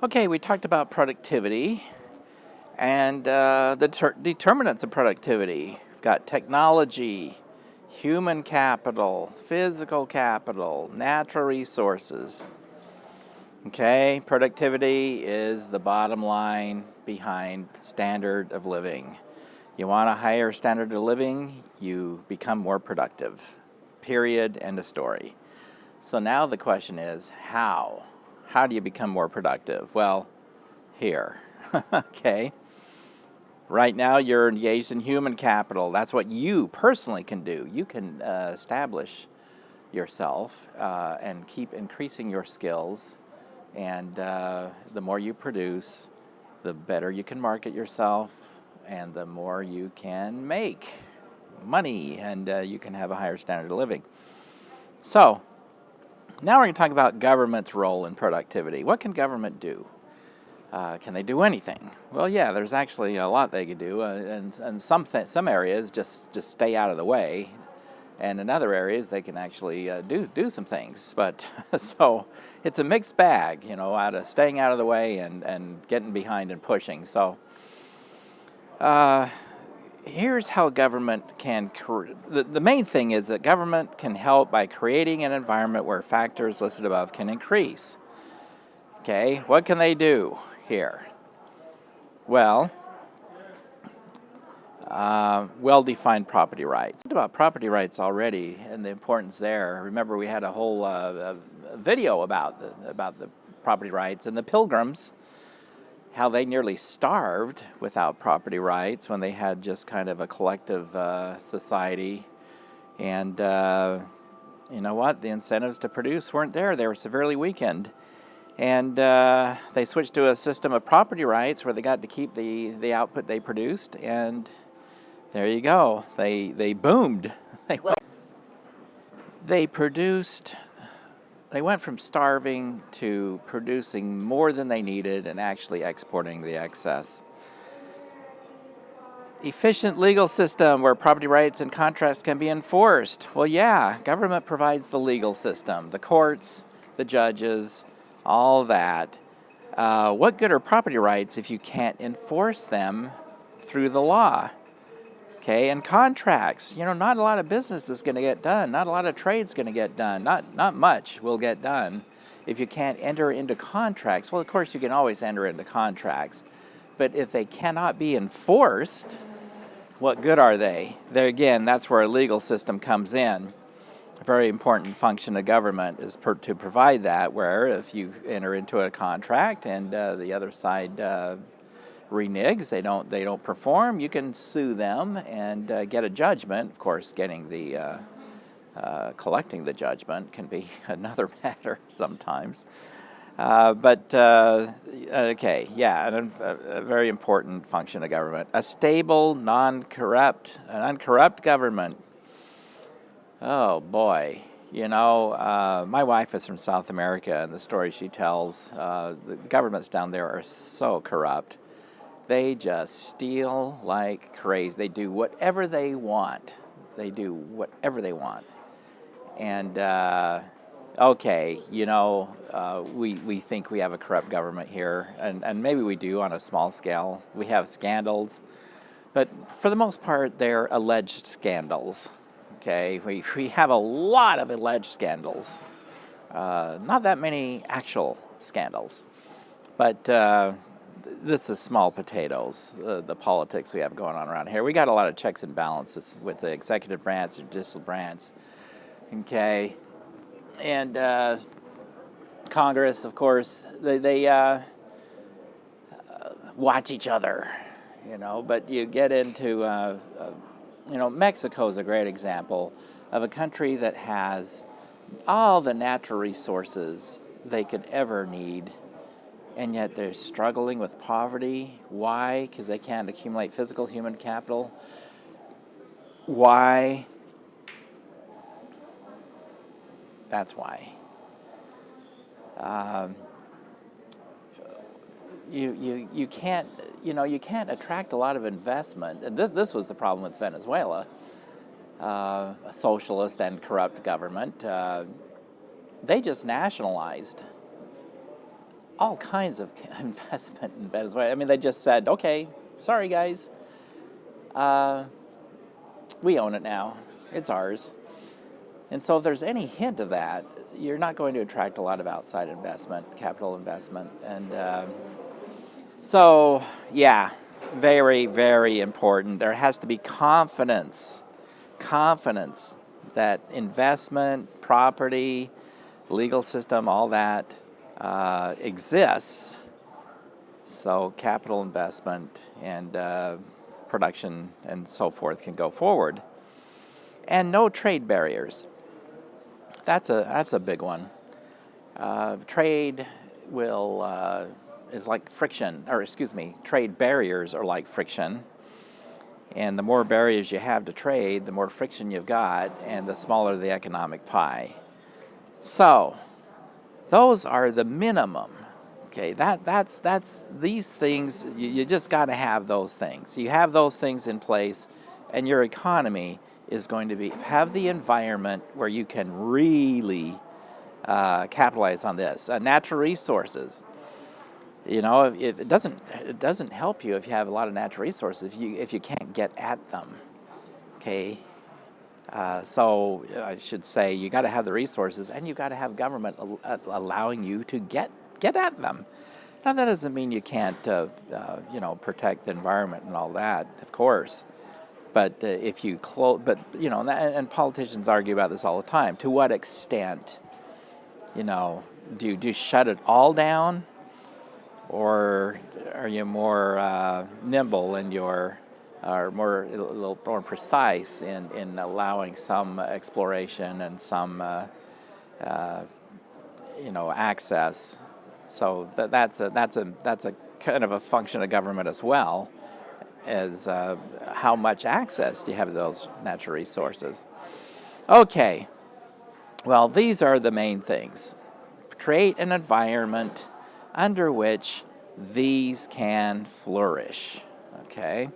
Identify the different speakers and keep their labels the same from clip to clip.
Speaker 1: Okay, we talked about productivity and the determinants of productivity. We've got technology, human capital, physical capital, natural resources. Okay, productivity is the bottom line behind standard of living. You want a higher standard of living, you become more productive. Period. End of story. So now the question is how? How do you become more productive? Well, here. Okay. Right now, you're engaged in human capital. That's what you personally can do. You can establish yourself and keep increasing your skills. And the more you produce, the better you can market yourself, and the more you can make money, and you can have a higher standard of living. So, now we're going to talk about government's role in productivity. What can government do? Can they do anything? Well, yeah, there's actually a lot they could do, and some areas just stay out of the way, and in other areas they can actually do some things. But so it's a mixed bag, out of staying out of the way and getting behind and pushing. So here's how government can. The main thing is that government can help by creating an environment where factors listed above can increase. Okay, what can they do here? Well, well-defined property rights. We talked about property rights already and the importance there. Remember, we had a whole video about the property rights and the Pilgrims, how they nearly starved without property rights when they had just kind of a collective society. And you know what? The incentives to produce weren't there. They were severely weakened. And they switched to a system of property rights where they got to keep the output they produced, and there you go. They boomed. They produced. They went from starving to producing more than they needed and actually exporting the excess. Efficient legal system where property rights and contracts can be enforced. Well, yeah, government provides the legal system, the courts, the judges, all that. What good are property rights if you can't enforce them through the law? Okay, and contracts. Not a lot of business is going to get done. Not a lot of trade's going to get done. Not much will get done if you can't enter into contracts. Well, of course, you can always enter into contracts. But if they cannot be enforced, what good are they? There again, that's where a legal system comes in. A very important function of government is to provide that, where if you enter into a contract and the other side reneges, they don't perform, you can sue them and get a judgment. Of course, getting the collecting the judgment can be another matter sometimes. Okay, yeah, a very important function of government. A stable, uncorrupt government. Oh boy, my wife is from South America, and the story she tells, the governments down there are so corrupt. They just steal like crazy. They do whatever they want. And okay, we think we have a corrupt government here, and maybe we do on a small scale. We have scandals, but for the most part, they're alleged scandals. Okay, we have a lot of alleged scandals, not that many actual scandals, but this is small potatoes, the politics we have going on around here. We got a lot of checks and balances with the executive branch, the judicial branch, okay, and Congress, of course, they watch each other, but you get into, Mexico's a great example of a country that has all the natural resources they could ever need, and yet they're struggling with poverty. Why? Because they can't accumulate physical human capital. Why? That's why. You can't attract a lot of investment, and this was the problem with Venezuela, a socialist and corrupt government. They just nationalized all kinds of investment in Venezuela. I mean, they just said, okay, sorry guys, we own it now. It's ours. And so if there's any hint of that, you're not going to attract a lot of outside investment, capital investment. And so, yeah, very, very important. There has to be confidence that investment, property, legal system, all that exists. So capital investment and production and so forth can go forward. And no trade barriers. That's a big one. Trade is like friction, or excuse me, trade barriers are like friction. And the more barriers you have to trade, the more friction you've got, and the smaller the economic pie. So, those are the minimum. Okay, that's these things. You just got to have those things. You have those things in place, and your economy is going to have the environment where you can really capitalize on this. Natural resources. You know, it doesn't help you if you have a lot of natural resources if you can't get at them. Okay, so I should say you got to have the resources, and you got to have government allowing you to get at them. Now that doesn't mean you can't protect the environment and all that, of course. But if you and politicians argue about this all the time. To what extent, do you shut it all down? Or are you more nimble in or a little more precise in allowing some exploration and some access? So that's a kind of a function of government as well as how much access do you have to those natural resources. Okay, well, these are the main things. Create an environment under which these can flourish, okay?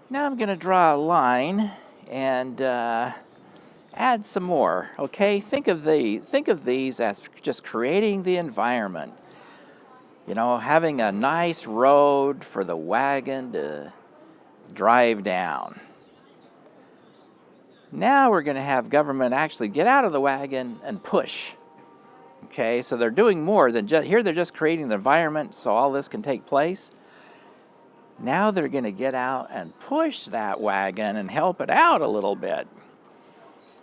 Speaker 1: Now I'm going to draw a line and add some more, okay? Think of these as just creating the environment. Having a nice road for the wagon to drive down. Now we're going to have government actually get out of the wagon and push. Okay, so they're doing more than here they're just creating the environment so all this can take place. Now they're going to get out and push that wagon and help it out a little bit.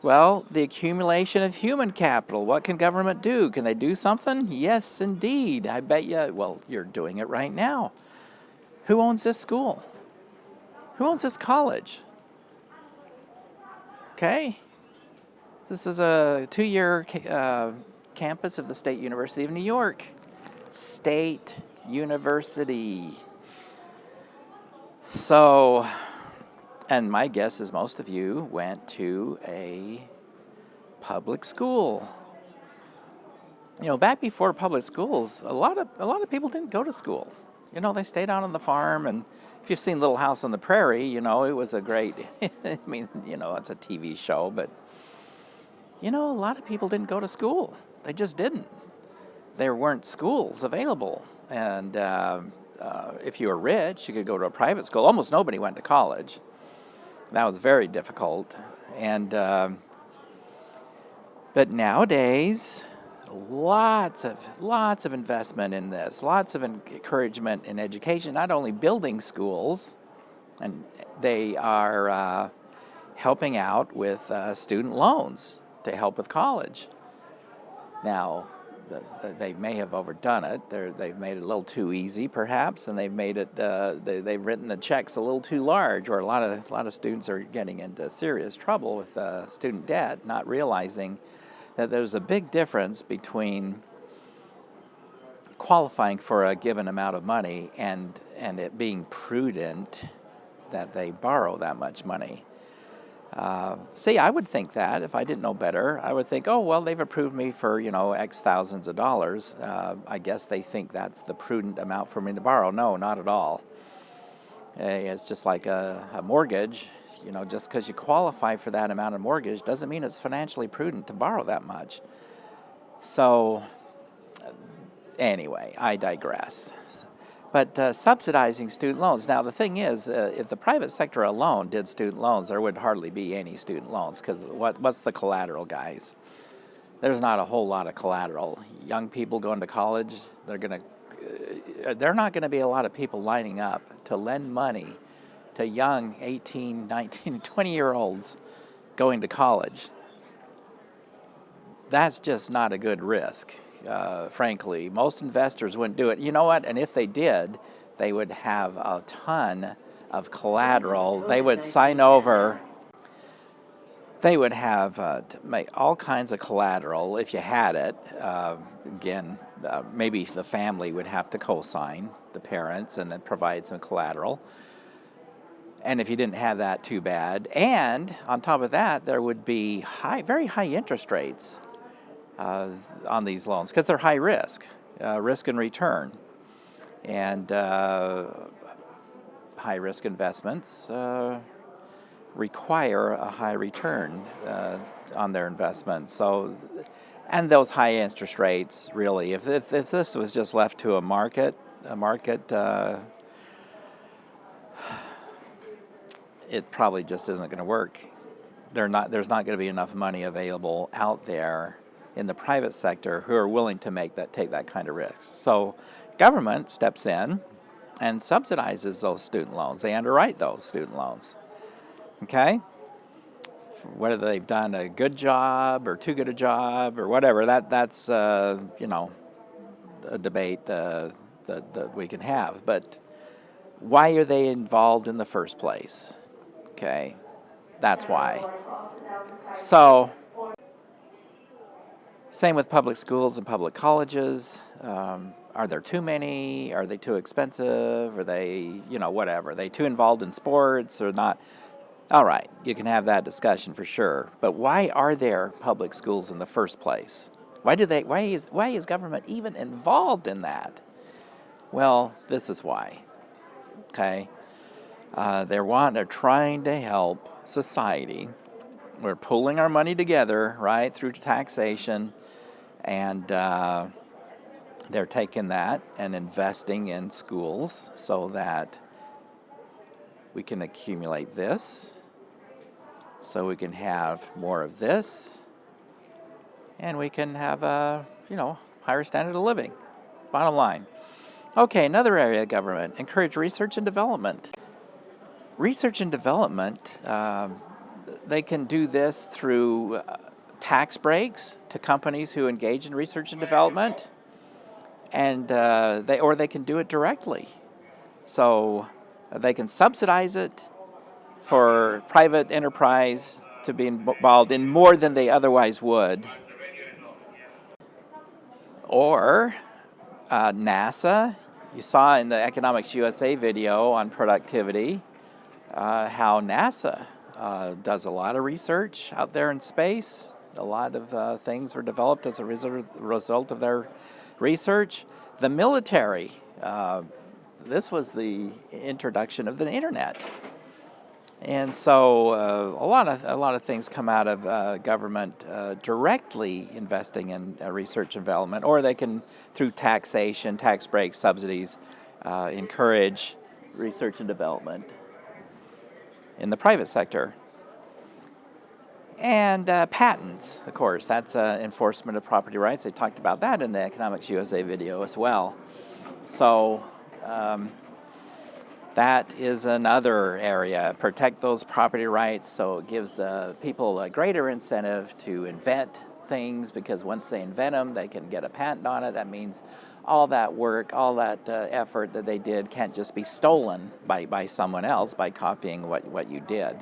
Speaker 1: Well, the accumulation of human capital. What can government do? Can they do something? Yes, indeed. I bet you, well, you're doing it right now. Who owns this school? Who owns this college? Okay. This is a 2-year campus of the State University of New York. State University. So, and my guess is most of you went to a public school. Back before public schools, a lot of people didn't go to school. They stayed out on the farm, and if you've seen Little House on the Prairie, it was a great, I mean, it's a TV show, but, a lot of people didn't go to school. They just didn't. There weren't schools available. And if you were rich, you could go to a private school. Almost nobody went to college. That was very difficult. And but nowadays, lots of investment in this, lots of encouragement in education, not only building schools, and they are helping out with student loans to help with college. Now, they may have overdone it. They've made it a little too easy, perhaps, and they've made it. They've written the checks a little too large, or a lot of students are getting into serious trouble with student debt, not realizing that there's a big difference between qualifying for a given amount of money and it being prudent that they borrow that much money. I would think that if I didn't know better, I would think, oh, well, they've approved me for, X thousands of dollars. I guess they think that's the prudent amount for me to borrow. No, not at all. It's just like a mortgage. Just because you qualify for that amount of mortgage doesn't mean it's financially prudent to borrow that much. So anyway, I digress. But subsidizing student loans. Now, the thing is, if the private sector alone did student loans, there would hardly be any student loans because what's the collateral, guys? There's not a whole lot of collateral. Young people going to college, they're not going to be a lot of people lining up to lend money to young 18, 19, 20-year-olds going to college. That's just not a good risk. Frankly, most investors wouldn't do it. You know what? And if they did, they would have a ton of collateral. They would sign over. They would have to make all kinds of collateral if you had it. Maybe the family would have to co-sign, the parents, and then provide some collateral. And if you didn't have that, too bad. And on top of that, there would be very high interest rates on these loans because they're high risk, risk and return. And high risk investments require a high return on their investment. So, and those high interest rates, really, if this was just left to a market, it probably just isn't going to work. There's not going to be enough money available out there in the private sector who are willing to take that kind of risk. So government steps in and subsidizes those student loans. They underwrite those student loans. Okay? Whether they've done a good job or too good a job or whatever, that's a debate that we can have. But why are they involved in the first place? Okay, that's why. So, same with public schools and public colleges. Are there too many? Are they too expensive? Are they, whatever? Are they too involved in sports or not? All right, you can have that discussion for sure. But why are there public schools in the first place? Why is government even involved in that? Well, this is why. Okay, they're trying to help society. We're pulling our money together, right, through taxation, and they're taking that and investing in schools so that we can accumulate this, so we can have more of this, and we can have a, higher standard of living. Bottom line. Okay, another area of government, encourage research and development. Research and development, they can do this through tax breaks to companies who engage in research and development, and they can do it directly. So they can subsidize it for private enterprise to be involved in more than they otherwise would. Or NASA, you saw in the Economics USA video on productivity how NASA does a lot of research out there in space. A lot of things were developed as a result of their research. The military, this was the introduction of the internet. And so a lot of things come out of government directly investing in research and development, or they can, through taxation, tax breaks, subsidies, encourage research and development in the private sector. And patents, of course, that's enforcement of property rights. They talked about that in the Economics USA video as well. So that is another area. Protect those property rights, so it gives people a greater incentive to invent things, because once they invent them, they can get a patent on it. That means all that work, all that effort that they did can't just be stolen by someone else by copying what you did.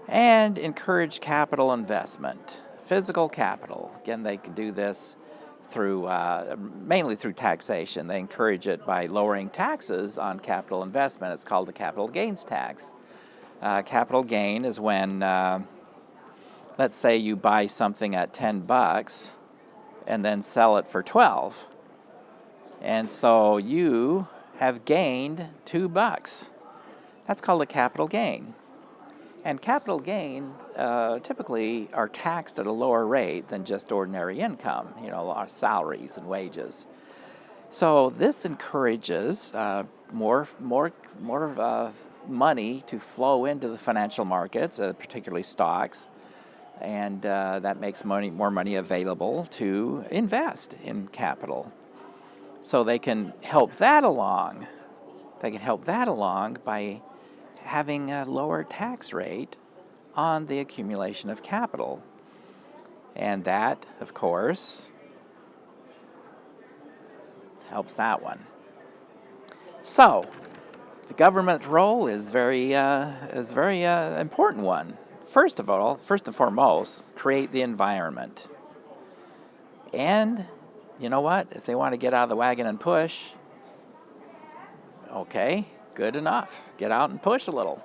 Speaker 1: And encourage capital investment, physical capital. Again, they can do this through mainly through taxation. They encourage it by lowering taxes on capital investment. It's called the capital gains tax. Capital gain is when, let's say you buy something at $10 and then sell it for $12. And so you have gained $2. That's called a capital gain. And capital gain typically are taxed at a lower rate than just ordinary income, our salaries and wages. So this encourages more money to flow into the financial markets, particularly stocks, and that makes more money available to invest in capital. So they can help that along. They can help that along by having a lower tax rate on the accumulation of capital. And that, of course, helps that one. So, the government role is very important one. First and foremost, create the environment. And you know what? If they want to get out of the wagon and push, okay, good enough. Get out and push a little.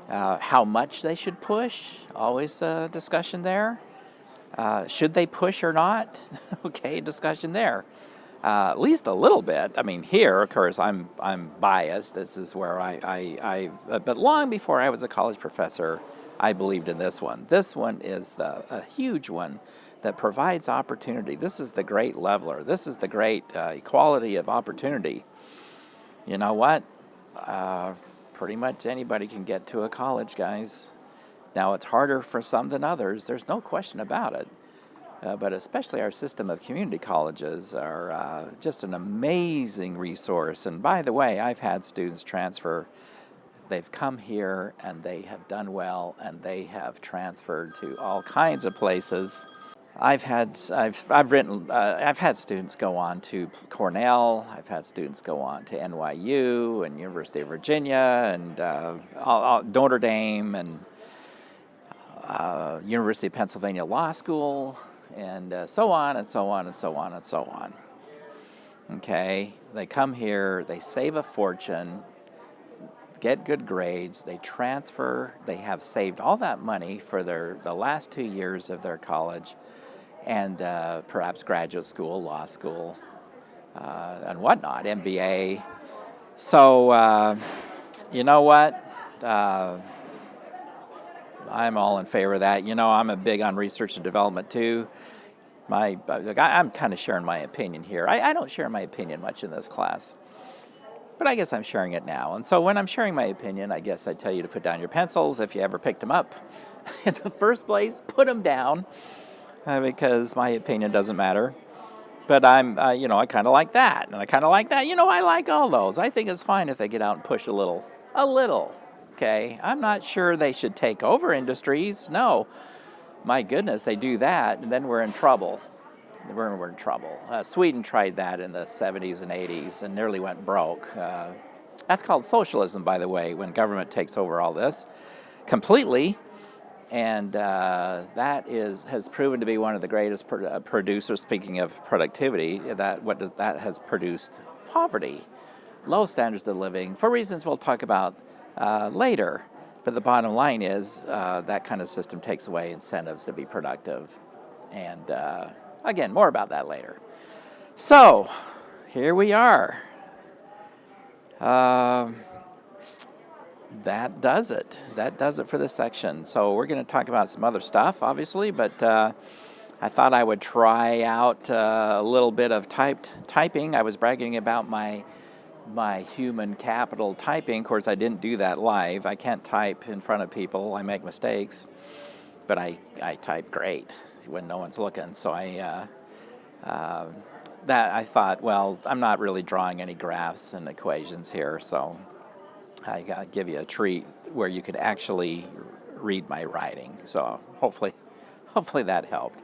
Speaker 1: How much they should push, always a discussion there. Should they push or not? Okay, discussion there. At least a little bit. I mean, here, of course, I'm biased. This is where but long before I was a college professor, I believed in this one. This one is a huge one that provides opportunity. This is the great leveler. This is the great equality of opportunity. You know what? Pretty much anybody can get to a college, guys. Now, it's harder for some than others. There's no question about it. But especially our system of community colleges are just an amazing resource. And by the way, I've had students transfer. They've come here and they have done well, and they have transferred to all kinds of places. I've had students go on to Cornell. I've had students go on to NYU and University of Virginia and Notre Dame and University of Pennsylvania Law School, and so on and so on and so on and so on. Okay, they come here, they save a fortune, get good grades, they transfer, they have saved all that money for the last 2 years of their college, and perhaps graduate school, law school, and whatnot, MBA. So, you know what? I'm all in favor of that. I'm a big on research and development too. I'm kind of sharing my opinion here. I don't share my opinion much in this class, but I guess I'm sharing it now. And so when I'm sharing my opinion, I guess I tell you to put down your pencils if you ever picked them up. In the first place, put them down because my opinion doesn't matter. But I kind of like that, and I kind of like that. I like all those. I think it's fine if they get out and push a little. Okay, I'm not sure they should take over industries. No, my goodness, they do that, and then we're in trouble. We're in trouble. Sweden tried that in the 70s and 80s and nearly went broke. That's called socialism, by the way, when government takes over all this completely. And that has proven to be one of the greatest producers, speaking of productivity, that has produced poverty, low standards of living, for reasons we'll talk about later. But the bottom line is that kind of system takes away incentives to be productive. And again, more about that later. So, here we are. That does it. That does it for this section. So we're going to talk about some other stuff, obviously, but I thought I would try out a little bit of typing. I was bragging about my human capital typing. Of course, I didn't do that live. I can't type in front of people. I make mistakes, but I type great when no one's looking. So I thought, well, I'm not really drawing any graphs and equations here, so I gotta give you a treat where you could actually read my writing. So hopefully that helped.